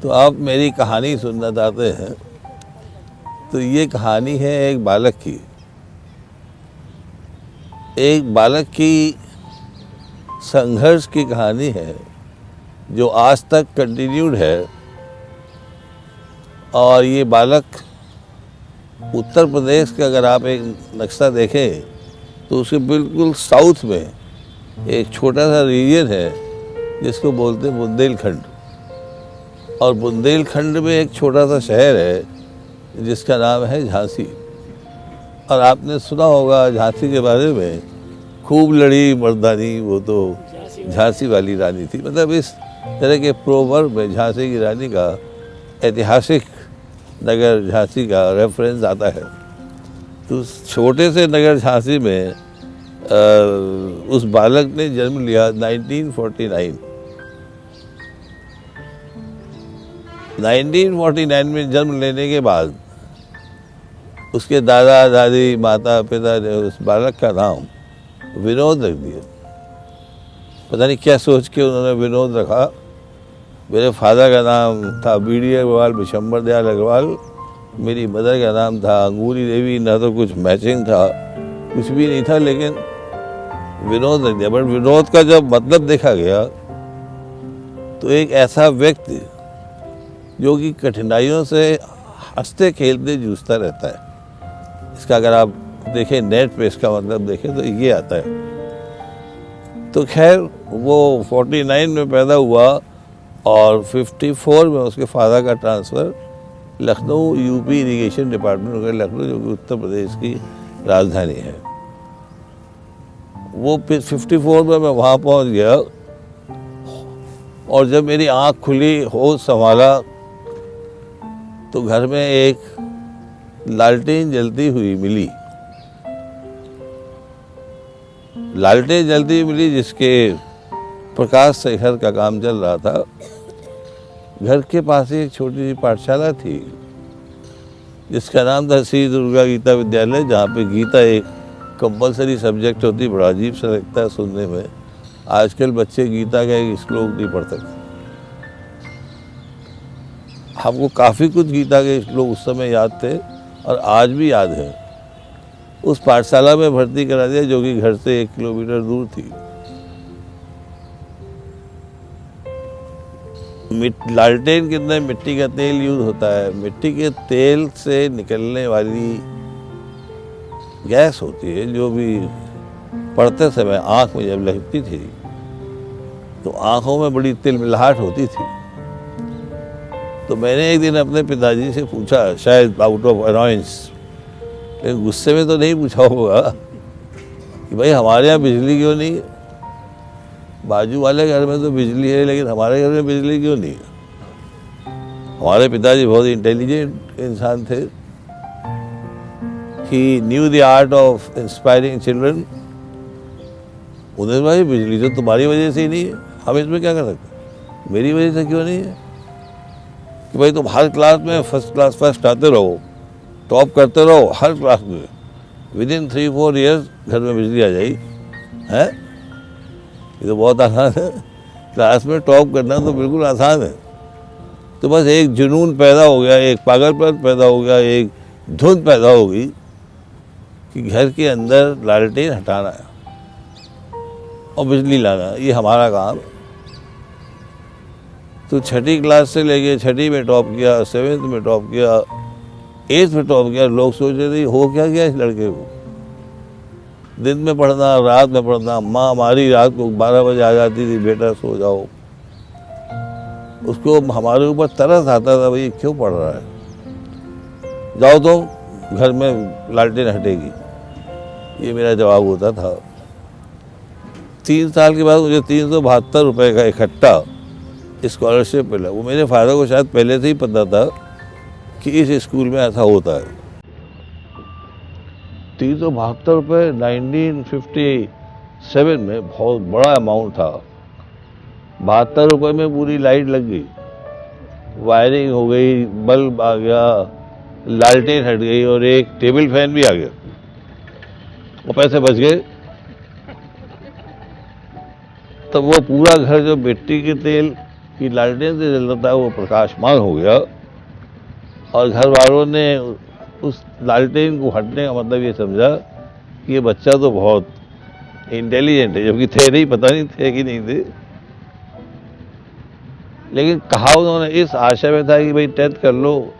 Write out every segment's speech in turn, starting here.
तो आप मेरी कहानी सुनना चाहते हैं तो ये कहानी है एक बालक की। एक बालक की संघर्ष की कहानी है जो आज तक कंटिन्यूड है। और ये बालक उत्तर प्रदेश का अगर आप एक नक्शा देखें तो उसके बिल्कुल साउथ में एक छोटा सा रीजन है जिसको बोलते हैं बुंदेलखंड। और बुंदेलखंड में एक छोटा सा शहर है जिसका नाम है झांसी। और आपने सुना होगा झांसी के बारे में, खूब लड़ी मर्दानी वो तो झांसी वाली रानी थी। मतलब इस तरह के प्रोवर्ब में झांसी की रानी का ऐतिहासिक नगर झांसी का रेफरेंस आता है। तो उस छोटे से नगर झांसी में उस बालक ने जन्म लिया 1949। 1949 में जन्म लेने के बाद उसके दादा दादी माता पिता ने उस बालक का नाम विनोद रख दिया। पता नहीं क्या सोच के उन्होंने विनोद रखा। मेरे फादर का नाम था बीडी अग्रवाल, बिशंबर दयाल अग्रवाल। मेरी मदर का नाम था अंगूरी देवी। ना तो कुछ मैचिंग था, कुछ भी नहीं था, लेकिन विनोद रख दिया। बट विनोद का जब मतलब देखा गया तो एक ऐसा व्यक्ति जो कि कठिनाइयों से हंसते खेलते जूझता रहता है। इसका अगर आप देखें नेट पे इसका मतलब देखें तो ये आता है। तो खैर वो 49 में पैदा हुआ और 54 में उसके फादर का transfer Lucknow UP irrigation department हो गया, लखनऊ जो कि उत्तर प्रदेश की राजधानी है। वो 54 में मैं वहाँ पहुँच गया और जब मेरी आँख खुली, होश संभाला, तो घर में एक लालटेन जलती हुई मिली। लालटेन जलती हुई मिली जिसके प्रकाश से घर का काम चल रहा था। घर के पास ही एक छोटी सी पाठशाला थी जिसका नाम था श्री दुर्गा गीता विद्यालय, जहाँ पे गीता एक कंपलसरी सब्जेक्ट होती। बड़ा अजीब सा लगता है सुनने में। आजकल बच्चे गीता का एक श्लोक नहीं पढ़ सकते। हमको काफ़ी कुछ गीता के श्लोक उस समय याद थे और आज भी याद है। उस पाठशाला में भर्ती करा दिया जो कि घर से 1 किलोमीटर दूर थी। लालटेन के अंदर मिट्टी का तेल यूज होता है। मिट्टी के तेल से निकलने वाली गैस होती है जो भी पढ़ते समय आँख में जब लगती थी तो आँखों में बड़ी तिलमिलाहट होती थी। तो मैंने एक दिन अपने पिताजी से पूछा, शायद आउट ऑफ अनॉयंस, लेकिन गुस्से में तो नहीं पूछा होगा, कि भाई हमारे यहाँ बिजली क्यों नहीं है? बाजू वाले घर में तो बिजली है लेकिन हमारे घर में बिजली क्यों नहीं है? हमारे पिताजी बहुत इंटेलिजेंट इंसान थे। He knew the art of inspiring children. उन्हें भाई बिजली तो तुम्हारी वजह से ही नहीं है, हम इसमें क्या कर सकते? मेरी वजह से क्यों नहीं है? कि भाई तुम हर क्लास में फर्स्ट आते रहो, टॉप करते रहो हर क्लास में, विदिन 3-4 ईयर्स घर में बिजली आ जाएगी। है ये तो बहुत आसान है। क्लास में टॉप करना तो बिल्कुल आसान है। तो बस एक जुनून पैदा हो गया, एक पागलपन पैदा हो गया, एक धुंध पैदा हो गई कि घर के अंदर लालटेन हटाना है और बिजली लाना, ये हमारा काम। तो 6ठी क्लास से लेके 6ठी में टॉप किया, 7th में टॉप किया, 8th में टॉप किया। लोग सोच रहे थे हो क्या गया इस लड़के को, दिन में पढ़ना रात में पढ़ना। माँ हमारी रात को 12 बजे आ जाती थी, बेटा सो जाओ। उसको हमारे ऊपर तरस आता था, भाई क्यों पढ़ रहा है, जाओ तो घर में लालटेन हटेगी। ये मेरा जवाब होता था। 3 साल के बाद मुझे 372 रुपये का इकट्ठा स्कॉलरशिप मिला। वो मेरे फादर को शायद पहले से ही पता था कि इस स्कूल में ऐसा होता है। 372 रुपये 1957 में बहुत बड़ा अमाउंट था। 72 रुपये में पूरी लाइट लग गई, वायरिंग हो गई, बल्ब आ गया, लालटेन हट गई और एक टेबल फैन भी आ गया और पैसे बच गए। तब वो पूरा घर जो मिट्टी के तेल कि लालटेन से जलता था वो प्रकाशमान हो गया और घर वालों ने उस लालटेन को हटने का मतलब ये समझा कि ये बच्चा तो बहुत इंटेलिजेंट है, जबकि थे नहीं, पता नहीं थे कि नहीं थे। लेकिन कहा उन्होंने इस आशा में था कि भाई 10th कर लो,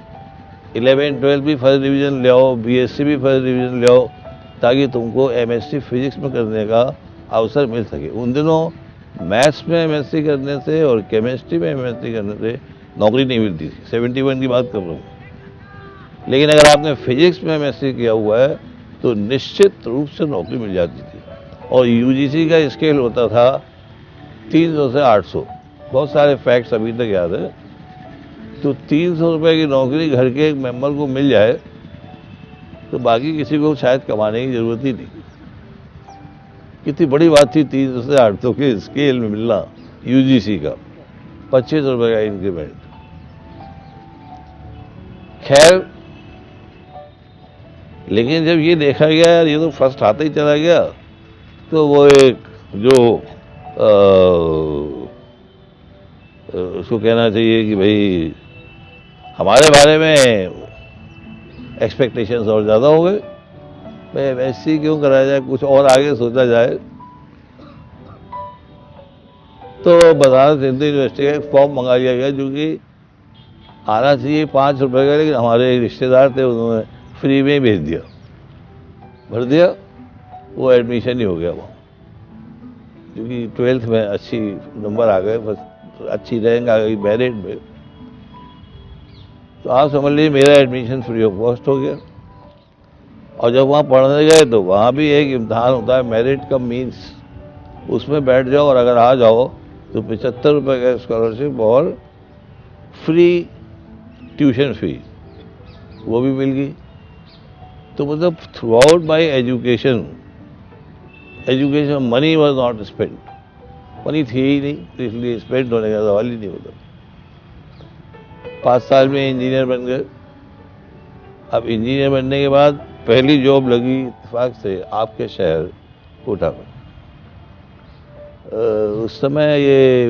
11 12 भी फर्स्ट डिवीज़न ले आओ, बीएससी भी फर्स्ट डिवीज़न ले आओ, ताकि तुमको एमएससी फिजिक्स में करने का अवसर मिल सके। उन दिनों मैथ्स में एमएससी करने से और केमिस्ट्री में एमएससी करने से नौकरी नहीं मिलती थी। 71 की बात कर रहा हूँ। लेकिन अगर आपने फिजिक्स में एमएससी किया हुआ है तो निश्चित रूप से नौकरी मिल जाती थी। और यूजीसी का स्केल होता था 300 से 800। बहुत सारे फैक्ट्स अभी तक याद है। तो 300 रुपये की नौकरी घर के एक मेंबर को मिल जाए तो बाकी किसी को शायद कमाने की जरूरत ही नहीं। कितनी बड़ी बात थी 300 से 800 के स्केल में मिलना यूजीसी का, 25 रुपये का इंक्रीमेंट। खैर, लेकिन जब ये देखा गया यार ये तो फर्स्ट आते ही चला गया, तो वो एक जो उसको कहना चाहिए कि भाई हमारे बारे में एक्सपेक्टेशंस और ज़्यादा हो गए। भाई एमएससी क्यों कराया जाए, कुछ और आगे सोचा जाए। तो बनारस हिंदू यूनिवर्सिटी का एक फॉर्म मंगा लिया गया जो कि आना चाहिए 5 रुपये का, लेकिन हमारे रिश्तेदार थे उन्होंने फ्री में भेज दिया, भर दिया, वो एडमिशन ही हो गया वहाँ। क्योंकि 12th में अच्छी नंबर आ गए, बस अच्छी रैंक आ गई मेरिट में, तो आप समझ लीजिए मेरा एडमिशन फ्री ऑफ कॉस्ट हो गया। और जब वहाँ पढ़ने गए तो वहाँ भी एक इम्तहान होता है मेरिट का मीन्स, उसमें बैठ जाओ और अगर आ जाओ तो 75 रुपये का स्कॉलरशिप और फ्री ट्यूशन फी वो भी मिल गई। तो मतलब through out my education money was not spend, money थी ही नहीं, तो इसलिए स्पेंड होने का सवाल ही नहीं होता। 5 साल में इंजीनियर बन गए। अब इंजीनियर बनने के बाद पहली जॉब लगी इत्तेफाक से आपके शहर कोटा में। उस समय ये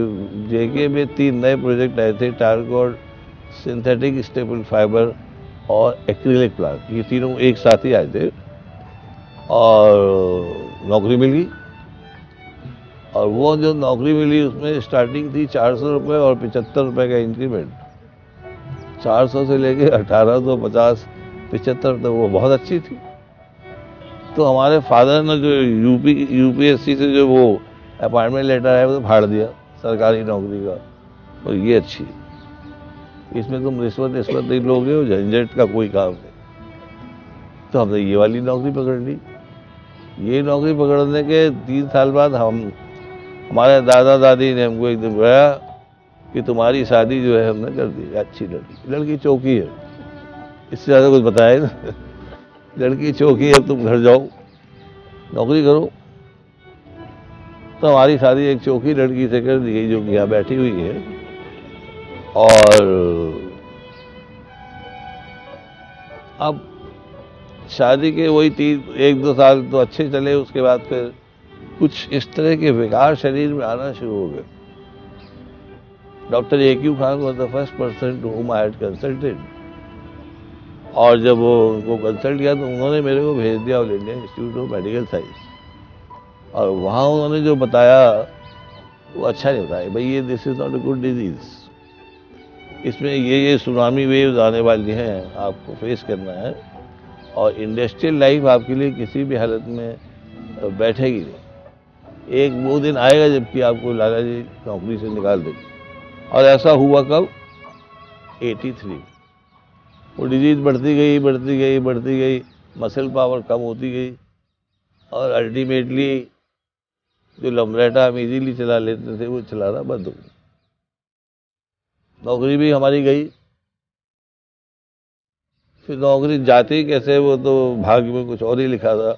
जेके में 3 नए प्रोजेक्ट आए थे, टारकोड, सिंथेटिक स्टेपल फाइबर और एक्रिलिक प्लांट। ये तीनों एक साथ ही आए थे और नौकरी मिल गई। और वो जो नौकरी मिली उसमें स्टार्टिंग थी 400 रुपये और 75 रुपये का इंक्रीमेंट। 400 से लेके 1850 75 तक वो बहुत अच्छी थी। तो हमारे फादर ने जो यूपीएससी से जो वो अपॉइंटमेंट लेटर है वो तो फाड़ दिया सरकारी नौकरी का, और ये अच्छी, इसमें तुम रिश्वत नहीं लोगे और झंझट का कोई काम नहीं। तो हमने ये वाली नौकरी पकड़ ली। ये नौकरी पकड़ने के 3 साल बाद हमारे दादा दादी ने हमको एक दिन बताया कि तुम्हारी शादी जो है हमने कर दी, अच्छी लड़की चौकी है, इससे ज़्यादा कुछ बताया ना। लड़की चौकी है, तुम घर जाओ नौकरी करो। तो हमारी शादी एक चौकी लड़की से कर दी गई जो कि यहाँ बैठी हुई है। और अब शादी के वही 1-2 साल तो अच्छे चले, उसके बाद फिर कुछ इस तरह के विकार शरीर में आना शुरू हो गए। Doctor AQ Khan was the first person to whom I had consulted. और जब वो उनको कंसल्ट किया तो उन्होंने मेरे को भेज दिया all India institute of medical science. और वहाँ उन्होंने जो बताया वो अच्छा नहीं बताया। भाई ये this is not a good disease, इसमें ये सुनामी वेव्स आने वाली हैं, आपको फेस करना है, और इंडस्ट्रियल लाइफ आपके लिए किसी भी हालत में बैठेगी नहीं। एक वो दिन आएगा जबकि आपको लाला जी नौकरी से निकाल देंगे। और ऐसा हुआ कब? 83। वो डिजीज बढ़ती गई, मसल पावर कम होती गई और अल्टीमेटली जो लम्बरेटा हम इजीली चला लेते थे वो चलाना बंद हो गया। नौकरी भी हमारी गई। फिर नौकरी जाती कैसे, वो तो भाग्य में कुछ और ही लिखा था।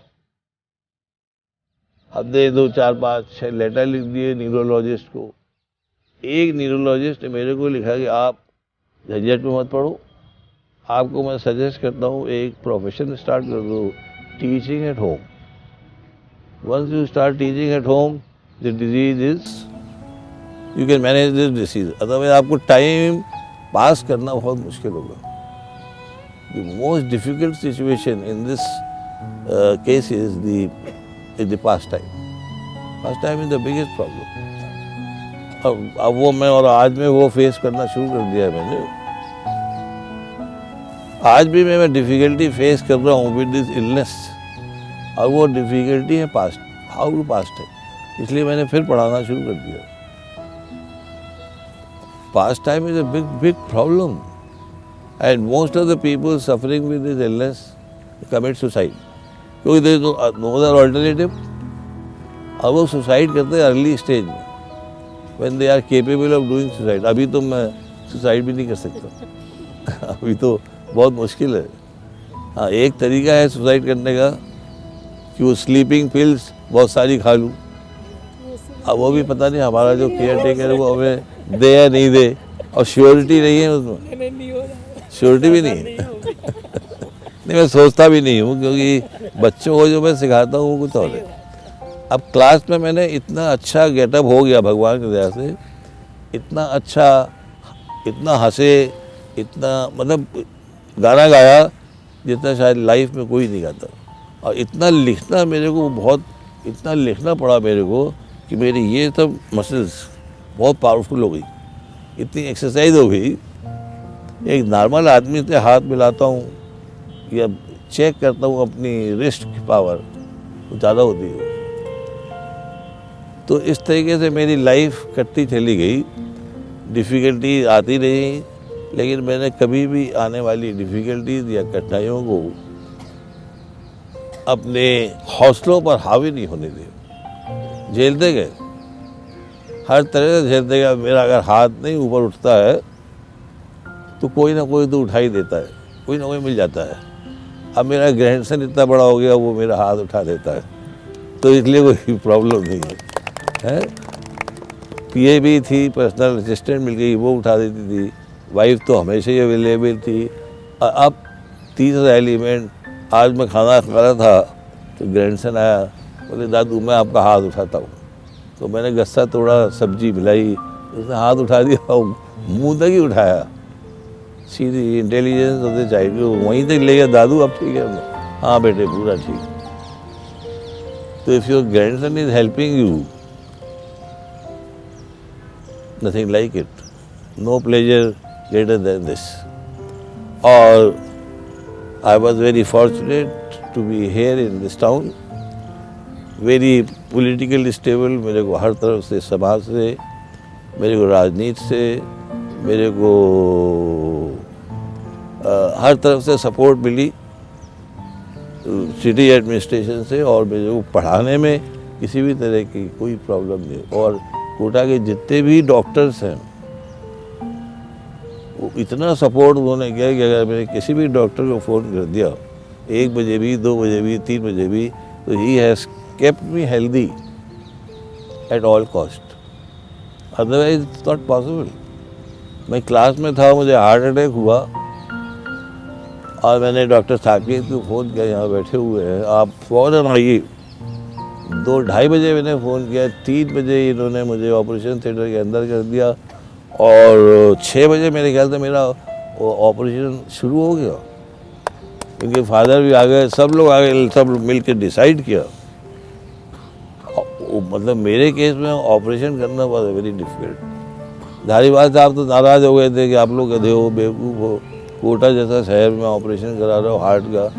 हमने 2, 4, 5, 6 लेटर लिख दिए न्यूरोलॉजिस्ट को। एक न्यूरोलॉजिस्ट ने मेरे को लिखा कि आप झंझट में मत पड़ो, आपको मैं सजेस्ट करता हूँ एक प्रोफेशन स्टार्ट कर दो, teaching at home. Once you start teaching at home the disease is you can manage this disease, otherwise आपको टाइम पास करना बहुत मुश्किल होगा। The most difficult situation in this case is the past time. Past time is the biggest problem. अब वो मैं और आज में वो फेस करना शुरू कर दिया है मैंने। आज भी मैं डिफिकल्टी फेस कर रहा हूँ विद दिस इलनेस, और वो डिफिकल्टी है पास्ट, हाउ टू पास्ट है, इसलिए मैंने फिर पढ़ाना शुरू कर दिया। Past time is a big problem and most of the people suffering with this illness commit suicide, क्योंकि there is no other alternative. और वो सुसाइड करते हैं अर्ली स्टेज में, when they are capable of doing suicide. अभी तो मैं suicide भी नहीं कर सकता अभी तो बहुत मुश्किल है। हाँ, एक तरीका है सुसाइड करने का कि वो स्लीपिंग पिल्स बहुत सारी खा लूँ। अब वो भी पता नहीं हमारा जो केयर टेकर है वो हमें दे या नहीं दे, और श्योरिटी नहीं है उसमें, श्योरिटी भी नहीं है नहीं, मैं सोचता भी नहीं हूँ, क्योंकि बच्चों को जो मैं सिखाता हूँ वो कुछ और है। अब क्लास में मैंने इतना अच्छा गेटअप हो गया भगवान की दया से, इतना अच्छा, इतना हंसे, इतना मतलब गाना गाया जितना शायद लाइफ में कोई नहीं गाता। और इतना लिखना मेरे को बहुत, इतना लिखना पड़ा मेरे को कि मेरी ये सब मसल्स बहुत पावरफुल हो गई, इतनी एक्सरसाइज हो गई। एक नॉर्मल आदमी से हाथ मिलाता हूँ या चेक करता हूँ अपनी रिस्ट की पावर, ज़्यादा होती है। तो इस तरीके से मेरी लाइफ कटती चली गई, डिफ़िकल्टी आती रही, लेकिन मैंने कभी भी आने वाली डिफ़िकल्टीज या कठिनाइयों को अपने हौसलों पर हावी नहीं होने दिया, झेलते गए, हर तरह से झेलते गए। मेरा अगर हाथ नहीं ऊपर उठता है तो कोई ना कोई तो उठा ही देता है, कोई ना कोई मिल जाता है। अब मेरा ग्रैंडसन इतना बड़ा हो गया, वो मेरा हाथ उठा देता है, तो इसलिए कोई प्रॉब्लम नहीं है। पीए भी थी, पर्सनल असिस्टेंट मिल गई, वो उठा देती थी। वाइफ तो हमेशा ही अवेलेबल थी। और अब तीसरा एलिमेंट, आज मैं खाना खा रहा था तो ग्रैंडसन आया, बोले दादू मैं आपका हाथ उठाता हूँ। तो मैंने गस्सा तोड़ा, सब्जी मिलाई, उसने हाथ उठा दिया, मुँह तक ही उठाया। सीधी इंटेलिजेंस ऑफ द चाइल्ड, वहीं तक ले गया, दादू अब ठीक है? हाँ बेटे पूरा ठीक। तो if your grandson is helping you, nothing like it, no pleasure greater than this. Or I was very fortunate to be here in this town, very politically stable। मेरे को हर तरफ से, समाज से, मेरे को राजनीति से, मेरे को हर तरफ से सपोर्ट मिली सिटी एडमिनिस्ट्रेशन से, और मेरे को पढ़ाने में किसी भी तरह की कोई प्रॉब्लम नहीं। और कोटा के जितने भी डॉक्टर्स हैं वो इतना सपोर्ट उन्होंने किया कि अगर मैंने किसी भी डॉक्टर को फ़ोन कर दिया 1 बजे भी, 2 बजे भी, 3 बजे भी, तो he has kept me healthy at all cost, otherwise it's not possible. मैं क्लास में था, मुझे हार्ट अटैक हुआ, और मैंने डॉक्टर साकेत को फ़ोन किया, यहाँ बैठे हुए हैं, आप फ़ौरन आइए। 2-2:30 बजे मैंने फ़ोन किया, 3 बजे इन्होंने मुझे ऑपरेशन थिएटर के अंदर कर दिया, और 6 बजे मेरे ख्याल से मेरा ऑपरेशन शुरू हो गया। इनके फादर भी आ गए, सब लोग आ गए, सब मिल के डिसाइड किया। मतलब मेरे केस में ऑपरेशन करना वॉज वेरी डिफिकल्ट। धारी बात, आप तो नाराज़ हो गए थे कि आप लोग गधे हो, बेवकूफ़ हो, कोटा जैसा शहर में ऑपरेशन करा रहे हो हार्ट का,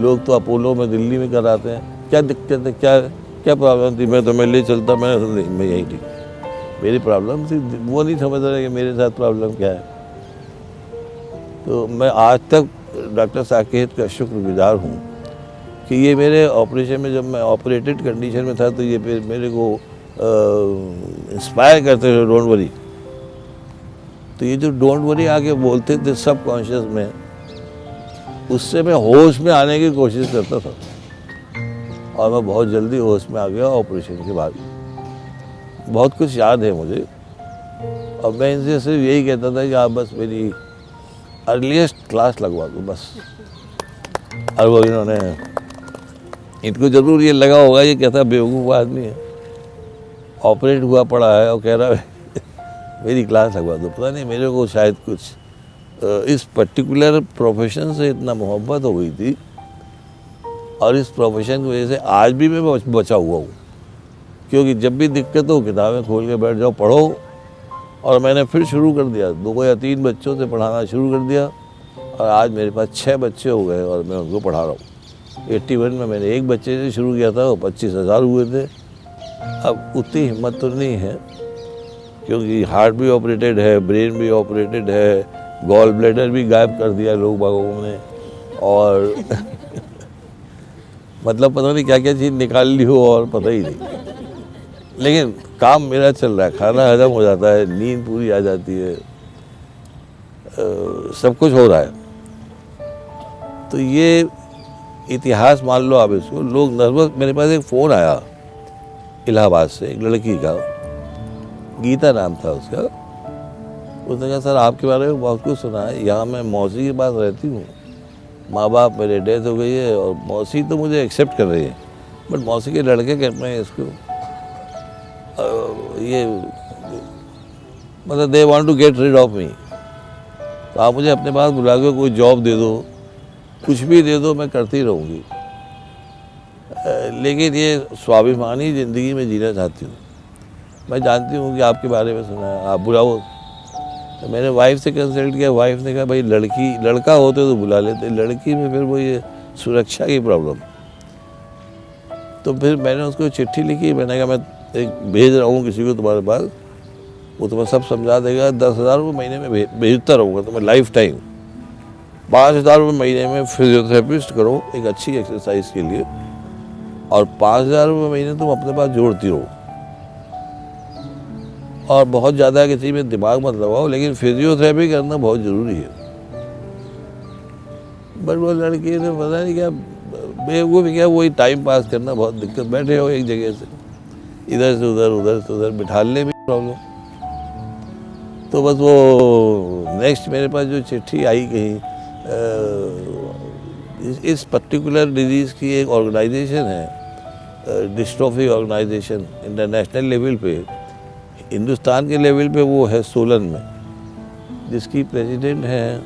लोग तो अपोलो में, दिल्ली में कराते हैं, क्या दिक्कत है, क्या प्रॉब्लम थी? मैं तो ले चलता, मैं यही ठीक। मेरी प्रॉब्लम थी, वो नहीं समझ रहे कि मेरे साथ प्रॉब्लम क्या है। तो मैं आज तक डॉक्टर साकेत का शुक्रगुजार हूँ कि ये मेरे ऑपरेशन में, जब मैं ऑपरेटेड कंडीशन में था, तो ये मेरे को इंस्पायर करते थे, डोंट वरी। तो ये जो डोंट वरी आके बोलते थे सब कॉन्शियस में, उससे मैं होश में आने की कोशिश करता था, और मैं बहुत जल्दी होश में आ गया ऑपरेशन के बाद। बहुत कुछ याद है मुझे, और मैं इनसे सिर्फ यही कहता था कि आप बस मेरी अर्लीस्ट क्लास लगवा दो बस। और वो इन्होंने, इनको ज़रूर ये लगा होगा ये कैसा बेवकूफ़ आदमी है, ऑपरेट हुआ पड़ा है और कह रहा है मेरी क्लास लगवा दो। पता नहीं मेरे को शायद कुछ इस पर्टिकुलर प्रोफेशन से इतना मोहब्बत हो गई थी, और इस प्रोफेशन की वजह से आज भी मैं बचा हुआ हूँ, क्योंकि जब भी दिक्कत हो किताबें खोल के बैठ जाओ, पढ़ो। और मैंने फिर शुरू कर दिया, 2 या 3 बच्चों से पढ़ाना शुरू कर दिया, और आज मेरे पास 6 बच्चे हो गए और मैं उनको पढ़ा रहा हूँ। 81 में मैंने एक बच्चे से शुरू किया था, वो 25,000 हुए थे। अब उतनी हिम्मत तो नहीं है, क्योंकि हार्ट भी ऑपरेटेड है, ब्रेन भी ऑपरेटेड है, गॉल ब्लैडर भी गायब कर दिया लोग बागों ने, और मतलब पता नहीं क्या क्या चीज़ निकाल ली हो और पता ही नहीं। लेकिन काम मेरा चल रहा है, खाना हजम हो जाता है, नींद पूरी आ जाती है, सब कुछ हो रहा है। तो ये इतिहास मान लो आप इसको। लोग नर्वस, मेरे पास एक फ़ोन आया इलाहाबाद से, एक लड़की का, गीता नाम था उसका। उसने कहा सर आपके बारे में बहुत कुछ सुना है, यहाँ मैं मौसी के पास रहती हूँ, माँ बाप मेरे डेथ हो गई है, और मौसी तो मुझे एक्सेप्ट कर रही है, बट मौसी के लड़के कहते हैं इसको ये मतलब they want to get rid of me. तो आप मुझे अपने पास बुला के कोई जॉब दे दो, कुछ भी दे दो, मैं करती रहूँगी, लेकिन ये स्वाभिमानी ज़िंदगी में जीना चाहती हूँ। मैं जानती हूँ कि आपके बारे में सुना है, आप बुलाओ। तो मैंने वाइफ से कंसल्ट किया, वाइफ ने कहा भाई लड़का होते तो बुला लेते, लड़की में फिर वो ये सुरक्षा की प्रॉब्लम। तो फिर मैंने उसको चिट्ठी लिखी, मैंने कहा मैं एक भेज रहा हूँ किसी को तुम्हारे पास, वो तुम्हें सब समझा देगा। 10,000 रुपये महीने में भेजता रहूँगा तुम्हें लाइफ टाइम। 5,000 रुपये महीने में फिजियोथेरेपिस्ट करो एक अच्छी एक्सरसाइज के लिए, और 5,000 रुपये महीने तुम अपने पास जोड़ती रहो, और बहुत ज़्यादा किसी में दिमाग मत लगाओ, लेकिन फिजियोथेरेपी करना बहुत ज़रूरी है। बट वो लड़की ने पता नहीं क्या बेवकूफ़ क्या, वही टाइम पास करना बहुत दिक्कत, बैठे हो एक जगह से, इधर से उधर उधर से उधर, बिठाने भी प्रॉब्लम। तो बस वो नेक्स्ट मेरे पास जो चिट्ठी आई कहीं, इस पर्टिकुलर डिजीज़ की एक ऑर्गेनाइजेशन है, डिस्ट्रॉफी ऑर्गेनाइजेशन, इंटरनेशनल लेवल पे, हिंदुस्तान के लेवल पे वो है सोलन में, जिसकी प्रेसिडेंट है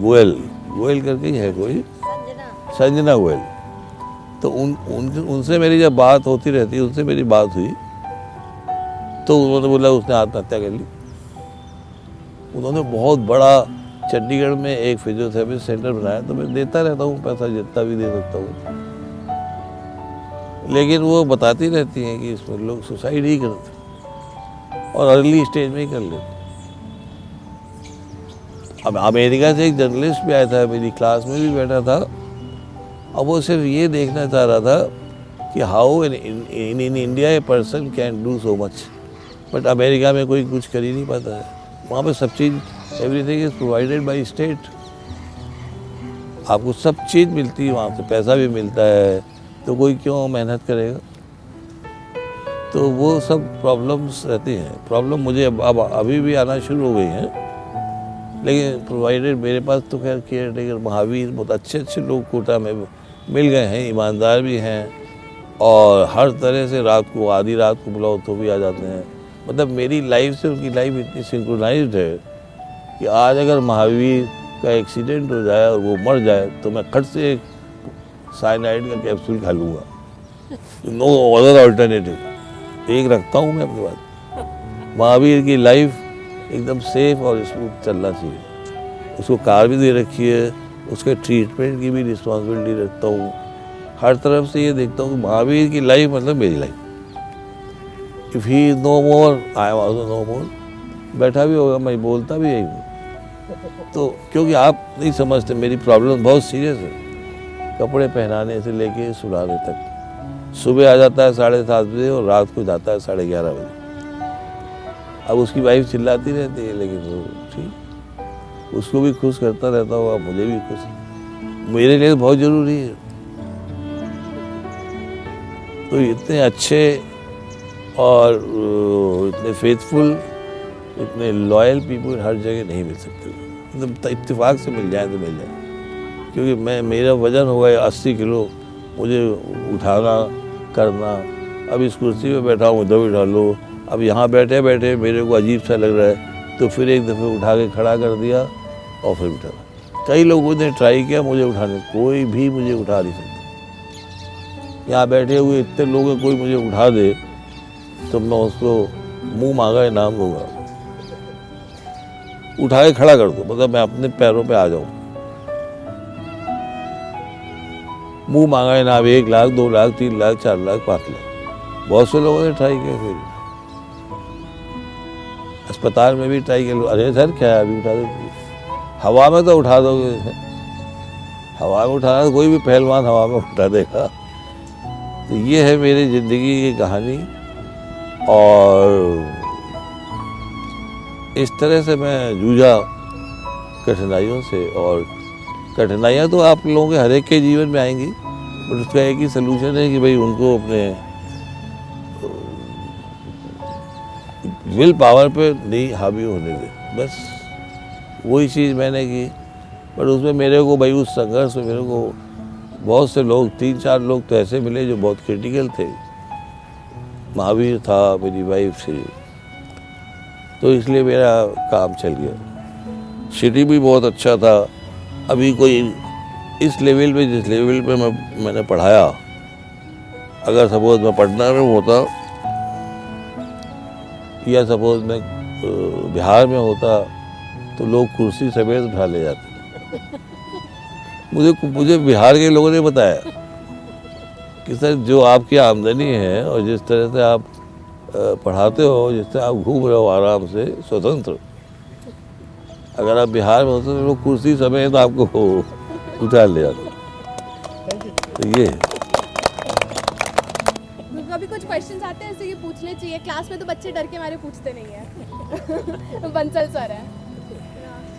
गोयल करके ही है कोई, संजना गोयल। तो उनसे मेरी जब बात होती रहती है, उनसे मेरी बात हुई, तो उन्होंने बोला उसने आत्महत्या कर ली। उन्होंने बहुत बड़ा चंडीगढ़ में एक फिजियोथेरेपी सेंटर बनाया, तो मैं देता रहता हूँ पैसा जितना भी दे सकता हूँ, लेकिन वो बताती रहती हैं कि इसमें लोग सुसाइड ही करते और अर्ली स्टेज में ही कर लेते। अब अमेरिका से एक जर्नलिस्ट भी आया था, मेरी क्लास में भी बैठा था, अब वो सिर्फ ये देखना चाह रहा था कि how in India a person can do so much, but America में कोई कुछ कर ही नहीं पाता है। वहाँ पे सब चीज़, everything is provided by state, आपको सब चीज़ मिलती है, वहाँ से पैसा भी मिलता है, तो कोई क्यों मेहनत करेगा। तो वो सब प्रॉब्लम्स रहती हैं। प्रॉब्लम मुझे अब अभी भी आना शुरू हो गई हैं, लेकिन प्रोवाइडेड मेरे पास तो खैर केयर टेकर महावीर बहुत अच्छे लोग कोटा में मिल गए हैं, ईमानदार भी हैं, और हर तरह से रात को, आधी रात को बुलाओ तो भी आ जाते हैं। मतलब मेरी लाइफ से उनकी लाइफ इतनी सिंक्रोनाइज्ड है कि आज अगर महावीर का एक्सीडेंट हो जाए और वो मर जाए, तो मैं खट से एक साइनाइड का कैप्सूल खा लूँगा, नो अदर अल्टरनेटिव। एक रखता हूँ मैं अपने पास। महावीर की लाइफ एकदम सेफ और स्मूथ चलना चाहिए। उसको कार भी दे रखी है, उसके ट्रीटमेंट की भी रिस्पॉन्सिबिलिटी रखता हूँ, हर तरफ से ये देखता हूँ कि महावीर की लाइफ मतलब मेरी life. If he is no more, I am also no more. बैठा भी होगा, मैं बोलता भी यही हूँ। तो क्योंकि आप नहीं समझते, मेरी प्रॉब्लम बहुत सीरियस है, कपड़े पहनाने से लेके सुलाने तक। सुबह आ जाता है 7:30 बजे और रात को जाता है 11:30 बजे। अब उसकी वाइफ चिल्लाती रहती है, लेकिन वो ठीक, उसको भी खुश करता रहता हूँ, मुझे भी खुश, मेरे लिए बहुत ज़रूरी है। तो इतने अच्छे और इतने फेथफुल, इतने लॉयल पीपल हर जगह नहीं मिल सकते, मतलब इत्तेफाक से मिल जाए तो मिल जाए। क्योंकि मेरा वज़न हो गया 80 किलो, मुझे उठाना करना, अब इस कुर्सी पे बैठा हूँ, उधर बिठा लो, अब यहाँ बैठे बैठे मेरे को अजीब सा लग रहा है, तो फिर एक दफ़े उठा के खड़ा कर दिया और फिर उठा। कई लोगों ने ट्राई किया मुझे उठाने, कोई भी मुझे उठा नहीं सकता। यहाँ बैठे हुए इतने लोग हैं, कोई मुझे उठा दे तो मैं उसको मुंह मांगा इनाम दूंगा। उठा के खड़ा कर दो, मतलब मैं अपने पैरों पे आ जाऊं। मुंह मांगा इनाम 1 लाख, 2 लाख, 3 लाख, 4 लाख, 5 लाख। बहुत से लोगों ने ट्राई किया, फिर अस्पताल में भी ट्राई किया। अरे सर क्या है, अभी उठा दो। हवा में तो उठा दोगे, हवा में उठाना तो कोई भी पहलवान हवा में उठा देगा। तो ये है मेरी ज़िंदगी की कहानी, और इस तरह से मैं जूझा कठिनाइयों से। और कठिनाइयाँ तो आप लोगों के हर एक के जीवन में आएंगी, बट उसका एक ही सलूशन है कि भाई उनको अपने विल पावर पे नहीं हावी होने दे। बस वही चीज़ मैंने की। पर उसमें मेरे को भाई उस संघर्ष में मेरे को बहुत से लोग, 3-4 लोग तो ऐसे मिले जो बहुत क्रिटिकल थे। महावीर था, मेरी वाइफ थी, तो इसलिए मेरा काम चल गया। सिटी भी बहुत अच्छा था। अभी कोई इस लेवल पे, जिस लेवल पे मैंने पढ़ाया, अगर सपोज मैं पटना में होता या सपोज मैं बिहार में होता तो लोग कुर्सी समेत उठा ले जाते। मुझे बिहार के लोगों ने बताया कि सर जो आपकी आमदनी है और जिस तरह से आप पढ़ाते हो, जिस तरह आप घूम रहे हो आराम से स्वतंत्र, अगर आप बिहार में होते तो लोग कुर्सी समेत आपको उठा ले जाते। तो ये कभी कुछ क्वेश्चंस आते हैं ऐसे कि पूछने चाहिए, क्लास में तो बच्चे डर के मारे पूछते नहीं है। बंसल सर है,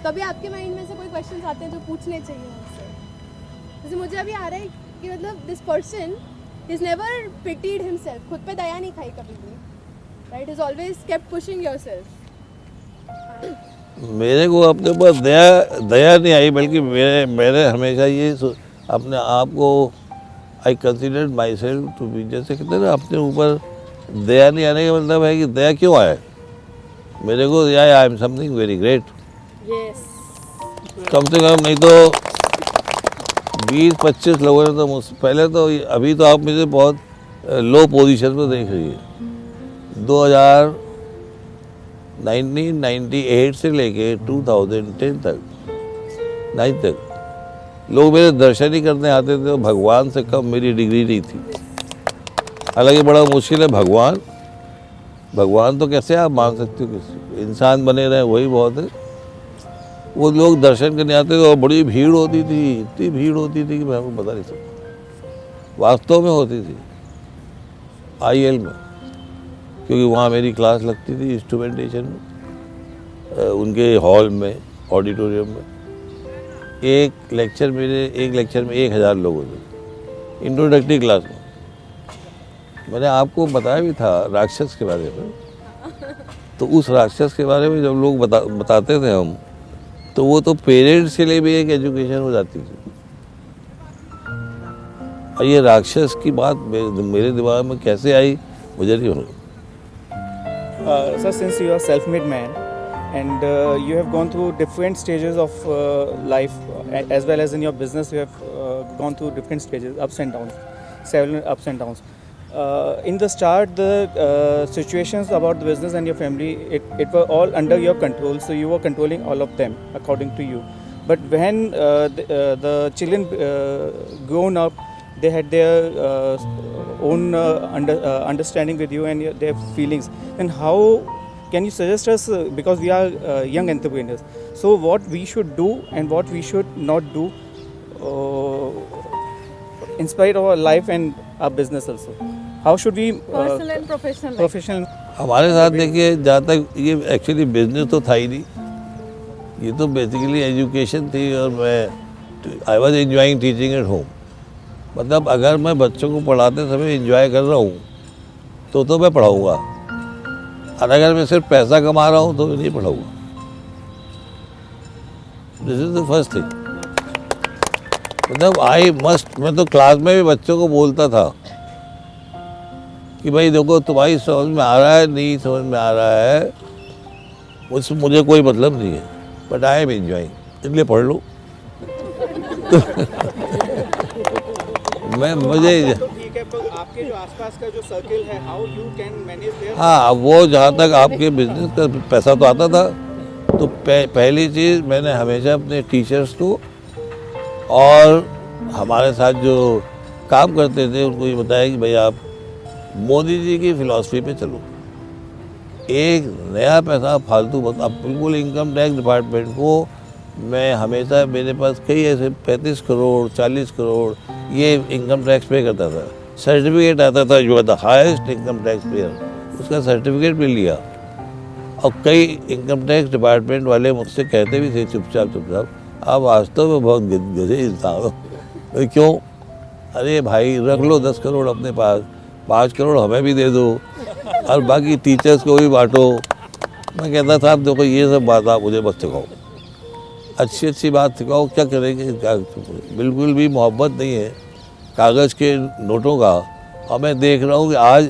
कभी आपके माइंड में से कोई क्वेश्चंस आते हैं जो पूछने चाहिए उनसे? जैसे मुझे अभी आ रहा है कि मतलब this person is never pitied himself, खुद पे दया नहीं खाई कभी भी, right? Is always kept pushing yourself. मेरे को अपने ऊपर दया नहीं आई, बल्कि मैंने हमेशा ये अपने आप को, I consider myself to be, जैसे कहते हैं ना, अपने ऊपर दया नहीं आने का मतलब है कि दया क्यों आए। मेरे को दया आई एम समथिंग वेरी ग्रेट। कम से कम नहीं तो 20-25 लोगों ने तो मुझसे पहले, तो अभी तो आप मुझे बहुत लो पोजीशन पर देख रही है। 1998 से लेके 2010 तक, 9 तक लोग मेरे दर्शन ही करने आते थे। भगवान से कम मेरी डिग्री नहीं थी। हालांकि बड़ा मुश्किल है भगवान तो कैसे आप मान सकते हो, किसी इंसान बने रहे वही बहुत है। वो लोग दर्शन करने आते थे और बड़ी भीड़ होती थी, इतनी भीड़ होती थी कि मैं आपको बता नहीं सकता। वास्तव में होती थी IL में, क्योंकि वहाँ मेरी क्लास लगती थी इंस्ट्रूमेंटेशन में, उनके हॉल में, ऑडिटोरियम में। एक लेक्चर में 1000 लोग होते, इंट्रोडक्टरी क्लास में। मैंने आपको बताया भी था राक्षस के बारे में। तो उस राक्षस के बारे में जब लोग बताते थे हम, तो वो तो पेरेंट्स के लिए भी एक एजुकेशन हो जाती थी। और ये राक्षस की बात मेरे दिमाग में कैसे आई मुझे नहीं मालूम। Sir, since you are self-made man and you have gone through different stages of life, as well as in your business, you have gone through different stages, ups and downs, several ups and downs. In the start, the situations about the business and your family, it were all under your control, so you were controlling all of them according to you. But when the children grown up, they had their own understanding with you and their feelings. And how can you suggest us, because we are young entrepreneurs, so what we should do and what we should not do in spite of our life and our business also? How should we personal and professional professional? हमारे साथ देखिए, जहाँ तक ये actually business तो था ही नहीं, ये तो बेसिकली एजुकेशन थी। और मैं I was enjoying teaching at home. मतलब अगर मैं बच्चों को पढ़ाते समय एंजॉय कर रहा हूँ तो मैं पढ़ाऊँगा, और अगर मैं सिर्फ पैसा कमा रहा हूँ तो नहीं पढ़ाऊँगा। This is the first thing. मतलब मैं तो क्लास में भी बच्चों को बोलता था कि भाई देखो तुम्हारी समझ में आ रहा है नहीं समझ में आ रहा है उससे मुझे कोई मतलब नहीं है, बट आई एम एंजॉइंग, इसलिए पढ़ लो। मैं मुझे तो ठीक है, पर आपके जो आसपास का जो सर्किल है, how you can manage there? हाँ, वो जहाँ तक आपके बिजनेस का पैसा तो आता था, तो पहली चीज़ मैंने हमेशा अपने टीचर्स को और हमारे साथ जो काम करते थे उनको ये बताया कि भाई आप मोदी जी की फ़िलॉसफी पे चलो, एक नया पैसा फालतू मत। अब बिल्कुल इनकम टैक्स डिपार्टमेंट को मैं हमेशा, मेरे पास कई ऐसे 35 करोड़ 40 करोड़ ये इनकम टैक्स पे करता था, सर्टिफिकेट आता था जो the highest income tax payer, उसका सर्टिफिकेट भी लिया। और कई इनकम टैक्स डिपार्टमेंट वाले मुझसे कहते भी थे चुपचाप आप वास्तव में बहुत गधे इंसान हो। क्यों? अरे भाई रख लो 10 करोड़ अपने पास, 5 करोड़ हमें भी दे दो और बाकी टीचर्स को भी बांटो। मैं कहता था आप देखो ये सब बात आप मुझे मत सिखाओ, अच्छी बात सिखाओ, क्या करेंगे? बिल्कुल भी मोहब्बत नहीं है कागज़ के नोटों का। और मैं देख रहा हूँ कि आज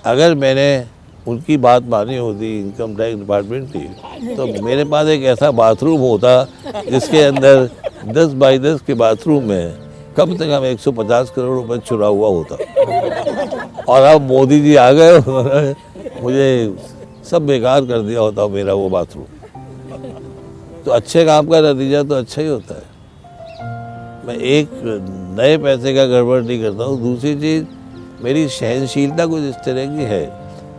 अगर मैंने उनकी बात मानी होती इनकम टैक्स डिपार्टमेंट की, तो मेरे पास एक ऐसा बाथरूम होता जिसके अंदर 10 बाई 10 के बाथरूम में कम से कम 150 करोड़ रुपए चुरा हुआ होता। और अब मोदी जी आ गए, उन्होंने मुझे सब बेकार कर दिया होता मेरा वो बाथरूम। तो अच्छे काम का नतीजा तो अच्छा ही होता है। मैं एक नए पैसे का गड़बड़ नहीं करता हूँ। दूसरी चीज़, मेरी सहनशीलता कुछ इस तरह की है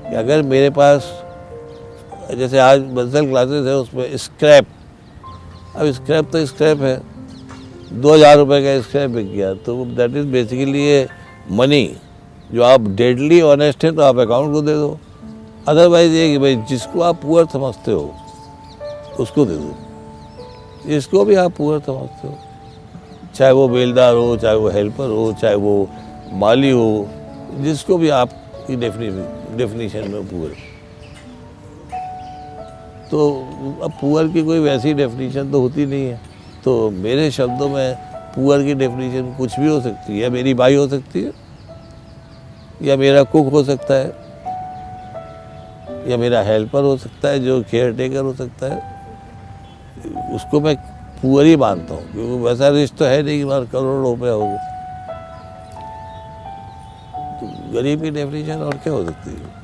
कि अगर मेरे पास, जैसे आज मसल क्लासेस है उसमें स्क्रैप, अब स्क्रैप तो स्क्रैप है, 2000 रुपये का स्क्रैप बिक गया, तो दैट इज़ बेसिकली ये मनी जो आप डेडली ऑनेस्ट है तो आप अकाउंट को दे दो। अदरवाइज ये कि भाई जिसको आप पुअर समझते हो उसको दे दो, इसको भी आप पुअर समझते हो, चाहे वो बेलदार हो, चाहे वो हेल्पर हो, चाहे वो माली हो, जिसको भी आपकी डेफिनेशन में पुअर। तो अब पुअर की कोई वैसी डेफिनेशन तो होती नहीं है। तो मेरे शब्दों में पुअर की डेफिनेशन कुछ भी हो सकती है। मेरी भाई हो सकती है, या मेरा कुक हो सकता है, या मेरा हेल्पर हो सकता है जो केयर टेकर हो सकता है, उसको मैं पुअर ही मानता हूँ क्योंकि वैसा रिश्ता तो है नहीं कि हमारे करोड़ों रुपये हो गए। तो गरीब की डेफिनेशन और क्या हो सकती है?